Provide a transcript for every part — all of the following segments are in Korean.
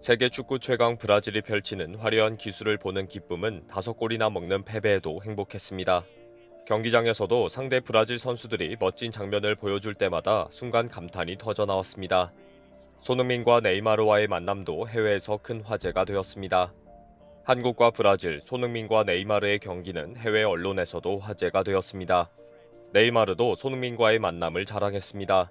세계 축구 최강 브라질이 펼치는 화려한 기술을 보는 기쁨은 5골이나 먹는 패배에도 행복했습니다. 경기장에서도 상대 브라질 선수들이 멋진 장면을 보여줄 때마다 순간 감탄이 터져 나왔습니다. 손흥민과 네이마르와의 만남도 해외에서 큰 화제가 되었습니다. 한국과 브라질, 손흥민과 네이마르의 경기는 해외 언론에서도 화제가 되었습니다. 네이마르도 손흥민과의 만남을 자랑했습니다.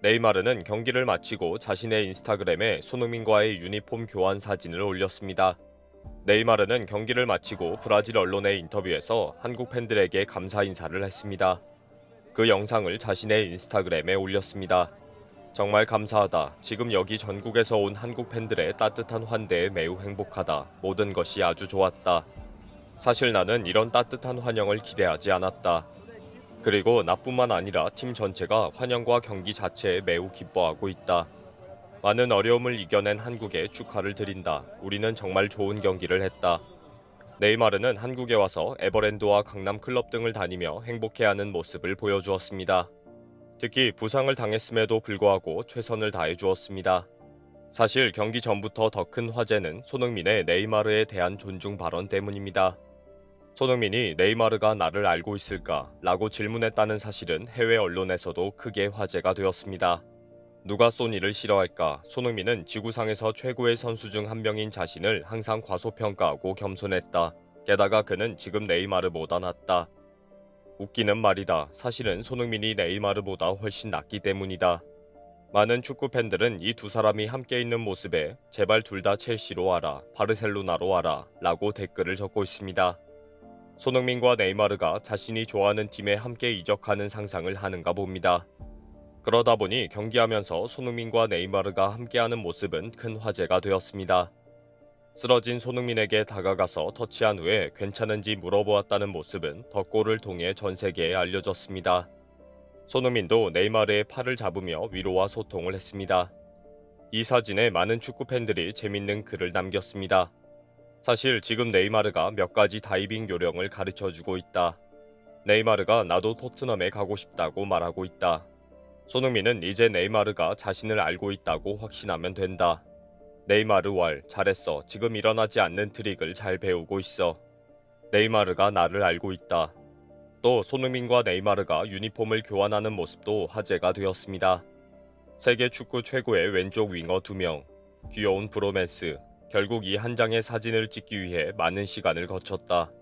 네이마르는 경기를 마치고 자신의 인스타그램에 손흥민과의 유니폼 교환 사진을 올렸습니다. 네이마르는 경기를 마치고 브라질 언론의 인터뷰에서 한국 팬들에게 감사 인사를 했습니다. 그 영상을 자신의 인스타그램에 올렸습니다. 정말 감사하다. 지금 여기 전국에서 온 한국 팬들의 따뜻한 환대에 매우 행복하다. 모든 것이 아주 좋았다. 사실 나는 이런 따뜻한 환영을 기대하지 않았다. 그리고 나뿐만 아니라 팀 전체가 환영과 경기 자체에 매우 기뻐하고 있다. 많은 어려움을 이겨낸 한국에 축하를 드린다. 우리는 정말 좋은 경기를 했다. 네이마르는 한국에 와서 에버랜드와 강남 클럽 등을 다니며 행복해하는 모습을 보여주었습니다. 특히 부상을 당했음에도 불구하고 최선을 다해 주었습니다. 사실 경기 전부터 더 큰 화제는 손흥민의 네이마르에 대한 존중 발언 때문입니다. 손흥민이 네이마르가 나를 알고 있을까? 라고 질문했다는 사실은 해외 언론에서도 크게 화제가 되었습니다. 누가 소니를 싫어할까? 손흥민은 지구상에서 최고의 선수 중 한 명인 자신을 항상 과소평가하고 겸손했다. 게다가 그는 지금 네이마르보다 낫다. 웃기는 말이다. 사실은 손흥민이 네이마르보다 훨씬 낫기 때문이다. 많은 축구 팬들은 이 두 사람이 함께 있는 모습에 제발 둘 다 첼시로 와라, 바르셀로나로 와라 라고 댓글을 적고 있습니다. 손흥민과 네이마르가 자신이 좋아하는 팀에 함께 이적하는 상상을 하는가 봅니다. 그러다 보니 경기하면서 손흥민과 네이마르가 함께하는 모습은 큰 화제가 되었습니다. 쓰러진 손흥민에게 다가가서 터치한 후에 괜찮은지 물어보았다는 모습은 덧골을 통해 전 세계에 알려졌습니다. 손흥민도 네이마르의 팔을 잡으며 위로와 소통을 했습니다. 이 사진에 많은 축구 팬들이 재밌는 글을 남겼습니다. 사실 지금 네이마르가 몇 가지 다이빙 요령을 가르쳐주고 있다. 네이마르가 나도 토트넘에 가고 싶다고 말하고 있다. 손흥민은 이제 네이마르가 자신을 알고 있다고 확신하면 된다. 네이마르 왈, 잘했어. 지금 일어나지 않는 트릭을 잘 배우고 있어. 네이마르가 나를 알고 있다. 또 손흥민과 네이마르가 유니폼을 교환하는 모습도 화제가 되었습니다. 세계 축구 최고의 왼쪽 윙어 2명. 귀여운 브로맨스. 결국 이 한 장의 사진을 찍기 위해 많은 시간을 거쳤다.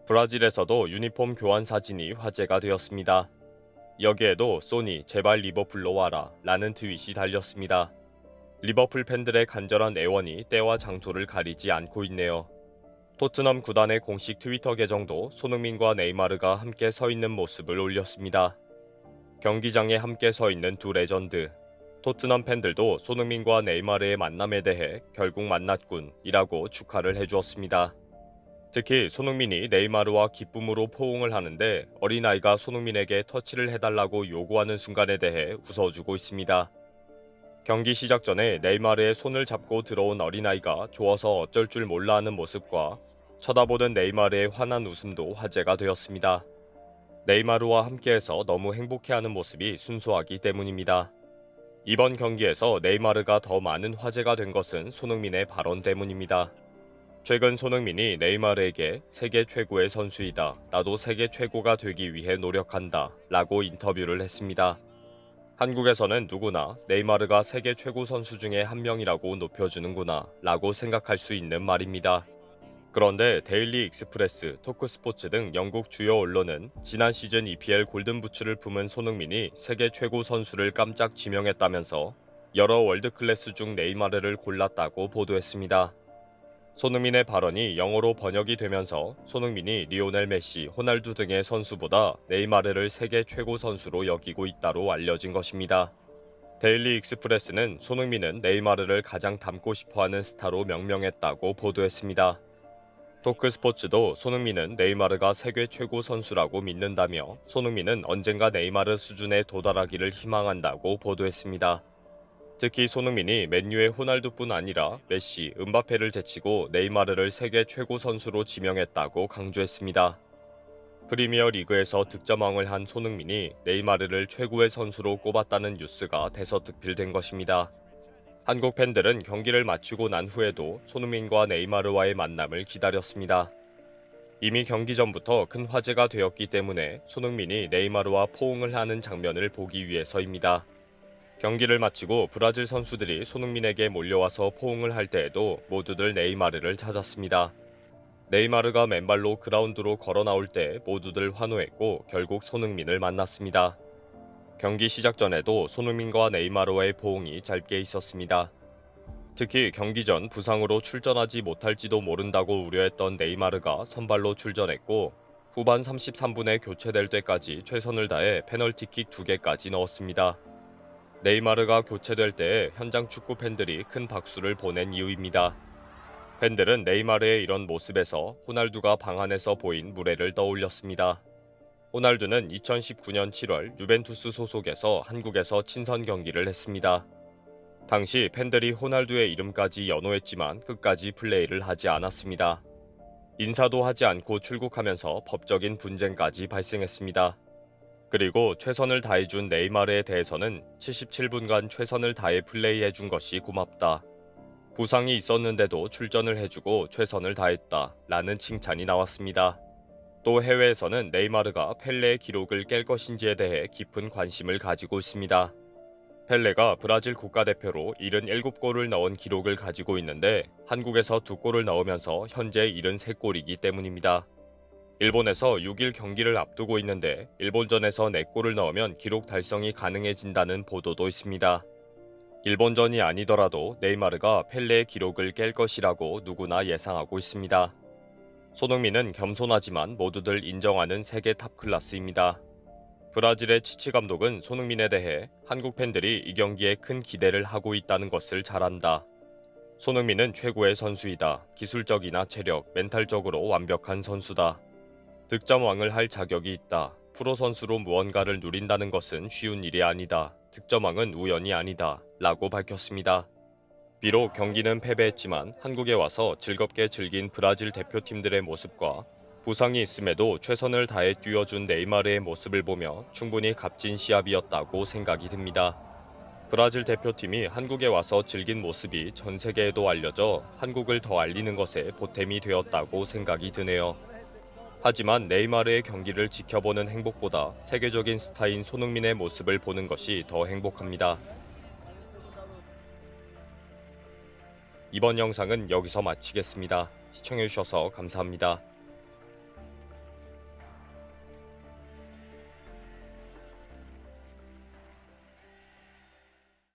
브라질에서도 유니폼 교환 사진이 화제가 되었습니다. 여기에도 소니 제발 리버풀로 와라 라는 트윗이 달렸습니다. 리버풀 팬들의 간절한 애원이 때와 장소를 가리지 않고 있네요. 토트넘 구단의 공식 트위터 계정도 손흥민과 네이마르가 함께 서 있는 모습을 올렸습니다. 경기장에 함께 서 있는 두 레전드. 토트넘 팬들도 손흥민과 네이마르의 만남에 대해 결국 만났군 이라고 축하를 해주었습니다. 특히 손흥민이 네이마르와 기쁨으로 포옹을 하는데 어린아이가 손흥민에게 터치를 해달라고 요구하는 순간에 대해 웃어주고 있습니다. 경기 시작 전에 네이마르의 손을 잡고 들어온 어린아이가 좋아서 어쩔 줄 몰라 하는 모습과 쳐다보는 네이마르의 환한 웃음도 화제가 되었습니다. 네이마르와 함께해서 너무 행복해하는 모습이 순수하기 때문입니다. 이번 경기에서 네이마르가 더 많은 화제가 된 것은 손흥민의 발언 때문입니다. 최근 손흥민이 네이마르에게 세계 최고의 선수이다. 나도 세계 최고가 되기 위해 노력한다. 라고 인터뷰를 했습니다. 한국에서는 누구나 네이마르가 세계 최고 선수 중에 한 명이라고 높여주는구나 라고 생각할 수 있는 말입니다. 그런데 데일리 익스프레스, 토크스포츠 등 영국 주요 언론은 지난 시즌 EPL 골든부츠를 품은 손흥민이 세계 최고 선수를 깜짝 지명했다면서 여러 월드클래스 중 네이마르를 골랐다고 보도했습니다. 손흥민의 발언이 영어로 번역이 되면서 손흥민이 리오넬 메시, 호날두 등의 선수보다 네이마르를 세계 최고 선수로 여기고 있다로 알려진 것입니다. 데일리 익스프레스는 손흥민은 네이마르를 가장 닮고 싶어하는 스타로 명명했다고 보도했습니다. 토크스포츠도 손흥민은 네이마르가 세계 최고 선수라고 믿는다며 손흥민은 언젠가 네이마르 수준에 도달하기를 희망한다고 보도했습니다. 특히 손흥민이 맨유의 호날두뿐 아니라 메시, 음바페를 제치고 네이마르를 세계 최고 선수로 지명했다고 강조했습니다. 프리미어 리그에서 득점왕을 한 손흥민이 네이마르를 최고의 선수로 꼽았다는 뉴스가 대서특필된 것입니다. 한국 팬들은 경기를 마치고 난 후에도 손흥민과 네이마르와의 만남을 기다렸습니다. 이미 경기 전부터 큰 화제가 되었기 때문에 손흥민이 네이마르와 포옹을 하는 장면을 보기 위해서입니다. 경기를 마치고 브라질 선수들이 손흥민에게 몰려와서 포옹을 할 때에도 모두들 네이마르를 찾았습니다. 네이마르가 맨발로 그라운드로 걸어 나올 때 모두들 환호했고 결국 손흥민을 만났습니다. 경기 시작 전에도 손흥민과 네이마르와의 포옹이 짧게 있었습니다. 특히 경기 전 부상으로 출전하지 못할지도 모른다고 우려했던 네이마르가 선발로 출전했고 후반 33분에 교체될 때까지 최선을 다해 페널티킥 2개까지 넣었습니다. 네이마르가 교체될 때 현장 축구 팬들이 큰 박수를 보낸 이유입니다. 팬들은 네이마르의 이런 모습에서 호날두가 방 안에서 보인 무례를 떠올렸습니다. 호날두는 2019년 7월 유벤투스 소속에서 한국에서 친선 경기를 했습니다. 당시 팬들이 호날두의 이름까지 연호했지만 끝까지 플레이를 하지 않았습니다. 인사도 하지 않고 출국하면서 법적인 분쟁까지 발생했습니다. 그리고 최선을 다해준 네이마르에 대해서는 77분간 최선을 다해 플레이해준 것이 고맙다. 부상이 있었는데도 출전을 해주고 최선을 다했다. 라는 칭찬이 나왔습니다. 또 해외에서는 네이마르가 펠레의 기록을 깰 것인지에 대해 깊은 관심을 가지고 있습니다. 펠레가 브라질 국가대표로 77골을 넣은 기록을 가지고 있는데 한국에서 2골을 넣으면서 현재 73골이기 때문입니다. 일본에서 6일 경기를 앞두고 있는데 일본전에서 4골을 넣으면 기록 달성이 가능해진다는 보도도 있습니다. 일본전이 아니더라도 네이마르가 펠레의 기록을 깰 것이라고 누구나 예상하고 있습니다. 손흥민은 겸손하지만 모두들 인정하는 세계 탑 클래스입니다. 브라질의 치치 감독은 손흥민에 대해 한국 팬들이 이 경기에 큰 기대를 하고 있다는 것을 잘 안다. 손흥민은 최고의 선수이다. 기술적이나 체력, 멘탈적으로 완벽한 선수다. 득점왕을 할 자격이 있다. 프로 선수로 무언가를 누린다는 것은 쉬운 일이 아니다. 득점왕은 우연이 아니다. 라고 밝혔습니다. 비록 경기는 패배했지만 한국에 와서 즐겁게 즐긴 브라질 대표팀들의 모습과 부상이 있음에도 최선을 다해 뛰어준 네이마르의 모습을 보며 충분히 값진 시합이었다고 생각이 듭니다. 브라질 대표팀이 한국에 와서 즐긴 모습이 전 세계에도 알려져 한국을 더 알리는 것에 보탬이 되었다고 생각이 드네요. 하지만 네이마르의 경기를 지켜보는 행복보다 세계적인 스타인 손흥민의 모습을 보는 것이 더 행복합니다. 이번 영상은 여기서 마치겠습니다. 시청해주셔서 감사합니다.